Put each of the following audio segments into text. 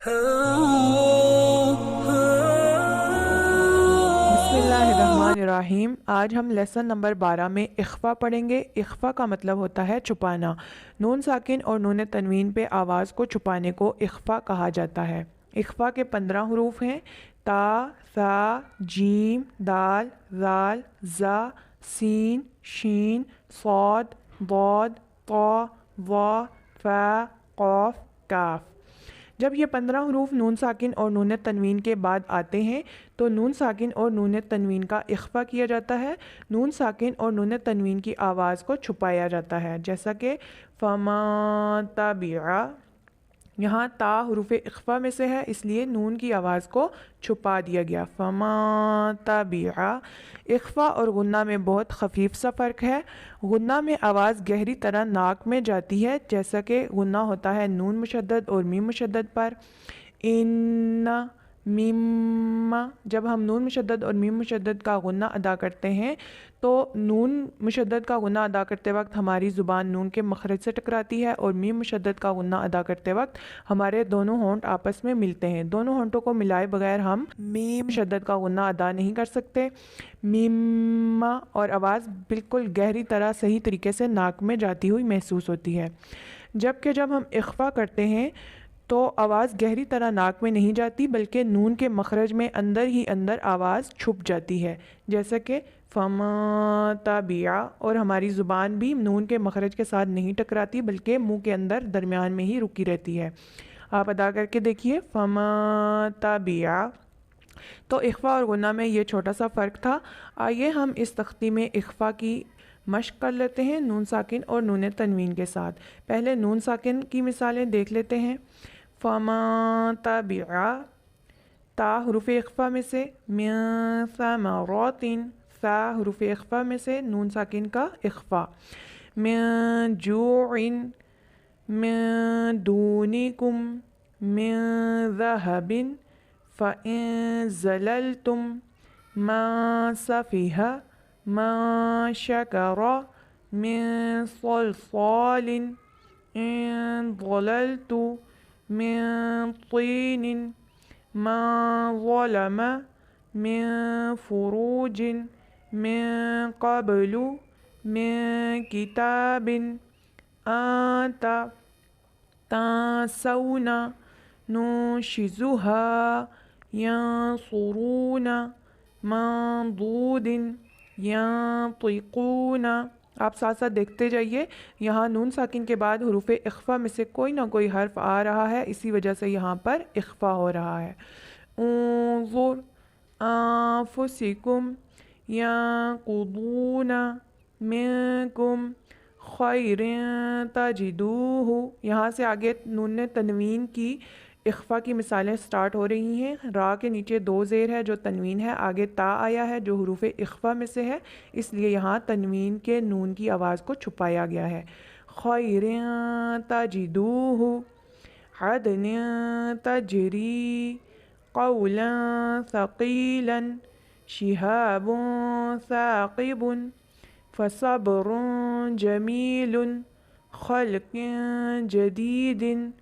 बिस्मिल्लाहिर्रहमानिर्रहीम। आज हम लेसन नंबर 12 में इख्फा पढ़ेंगे। इख्फा का मतलब होता है छुपाना। नून साकिन और नून तनवीन पे आवाज़ को छुपाने को इख्फा कहा जाता है। इख्फा के 15 हरूफ हैं। ता, सा, जीम, दाल, ज़ाल, ज़ा, सीन, शीन, सौद, बौद, तौ, वा, फ़ा, क़ाफ, काफ। जब ये 15 हरूफ नून साकिन और नून तनवीन के बाद आते हैं तो नून साकिन और नून तनवीन का इख्फा किया जाता है। नून साकिन और नून तनवीन की आवाज़ को छुपाया जाता है, जैसा कि फमा तबिआ। यहाँ ता हरूफ इख्फा में से है, इसलिए नून की आवाज़ को छुपा दिया गया। फमा तबिआ। इख्फा और गुन्ना में बहुत खफीफ सा फ़र्क है। गुन्ना में आवाज़ गहरी तरह नाक में जाती है, जैसा कि गुन्ना होता है नून मुशद्दद और मीम मुशद्दद पर। इन्ना, मिम्मा। जब हम नून मुशद्दद और मीम मुशद्दद का गुन्ना अदा करते हैं तो नून मुशद्दद का गुन्ना अदा करते वक्त हमारी ज़ुबान नून के मखरज से टकराती है और मीम मुशद्दद का गुन्ना अदा करते वक्त हमारे दोनों होंठ आपस में मिलते हैं। दोनों होंठों को मिलाए बगैर हम मीम मुशद्दद का गुन्ना अदा नहीं कर सकते। मिम्मा। और आवाज़ बिल्कुल गहरी तरह सही तरीके से नाक में जाती हुई महसूस होती है। जबकि जब हम इख्फा करते हैं तो आवाज़ गहरी तरह नाक में नहीं जाती, बल्कि नून के मखरज में अंदर ही अंदर आवाज़ छुप जाती है, जैसा कि फमा तबिआ। और हमारी ज़ुबान भी नून के मखरज के साथ नहीं टकराती, बल्कि मुंह के अंदर दरमियान में ही रुकी रहती है। आप अदा करके देखिए, फमा तबिआ। तो इख्फा और गुन्ना में ये छोटा सा फ़र्क था। आइए हम इस तख्ती में इख्फा की मश्क कर लेते हैं नून साकिन और नून तनवीन के साथ। पहले नून साकिन की मिसालें देख लेते हैं। फमा तबिआ। ता हुरूफ इख्फा में से मिन समरातिन। सा हुरूफ इख्फा में से नून साकिन का इख्फा। मिन जूइन, मिन दूनिकुम, मिन ज़हबिन, फ़इन ज़ललतुम, मा सफ़िहा, मा शकरा, मिन सलसालिन, इन ज़ललतु, मिन तीनिन, मा ज़लम, मिन फ़ुरूजिन, मिन क़ब्लु, मिन किताबिन, आता तासौना, नुशिज़ुहा, यंसुरूना, मंदूदिन, यंतिकूना। आप साथ साथ देखते जाइए। यहाँ नून साकिन के बाद हुरूफ इख्फा में से कोई ना कोई हर्फ आ रहा है, इसी वजह से यहाँ पर इख्फा हो रहा है। उन्ज़ुर अनफुसिकुम यंकुदूना मिनकुम खैरिन तजिदूहु। यहाँ से आगे नून तनवीन की इख्फा की मिसालें स्टार्ट हो रही हैं। रा के नीचे दो ज़ेर है जो तनवीन है, आगे ता आया है जो हुरूफ इख्फा में से है, इसलिए यहाँ तनवीन के नून की आवाज़ को छुपाया गया है। खैरिन तजिदूहु, अदन तजरी, कौलन सकीलन, शिहाबुन साक़िबुन, फ़सब्रुन जमीलुन, खल्क़िन जदीदिन,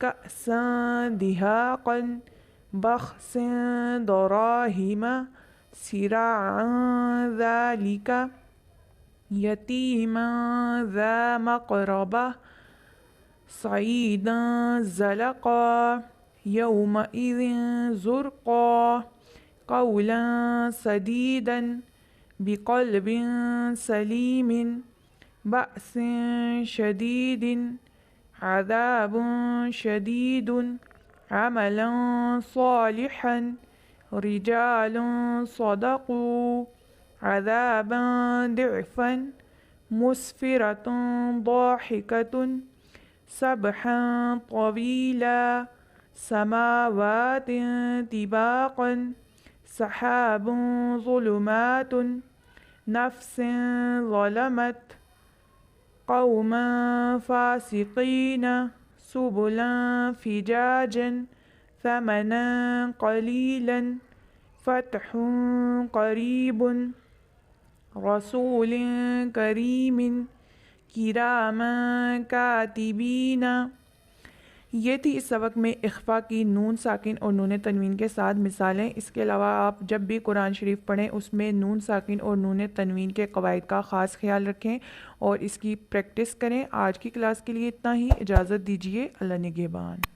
कअसन दिहाक़न, बख़्सिन दराहिमा, सिराअन ज़ालिका, यतीमन ज़ा मक़रबा, सईदन ज़लक़ा, यौमइज़िन ज़ुरक़ा, क़ौलन सदीदन, बिक़ल्बिन सलीमिन, बअसिन शदीदिन, अज़ाबुन शदीदुन, अमलन सालिहन, रिजालुन सदक़ू, अज़ाबन दिअफ़न, मुस्फ़िरतुन ضाहिकतुन, सबहन तवीला, समावातिन तिबाक़न, सहाबुन ज़ुलुमातुन, नफ़्सिन ज़लमत, क़ौमन फ़ासिक़ीन, सुबुलन फ़िजाजन, समनन क़लीलन, फ़त्हुन क़रीबुन, रसूलिन करीमिन, किरामन कातिबीन। یہ تھی اس سبق میں اخفا کی نون ساکن اور نون تنوین کے ساتھ مثالیں۔ اس کے علاوہ آپ جب بھی قرآن شریف پڑھیں اس میں نون ساکن اور نون تنوین کے قواعد کا خاص خیال رکھیں اور اس کی پریکٹس کریں۔ آج کی کلاس کے لیے اتنا ہی، اجازت دیجیے، اللہ نگہبان۔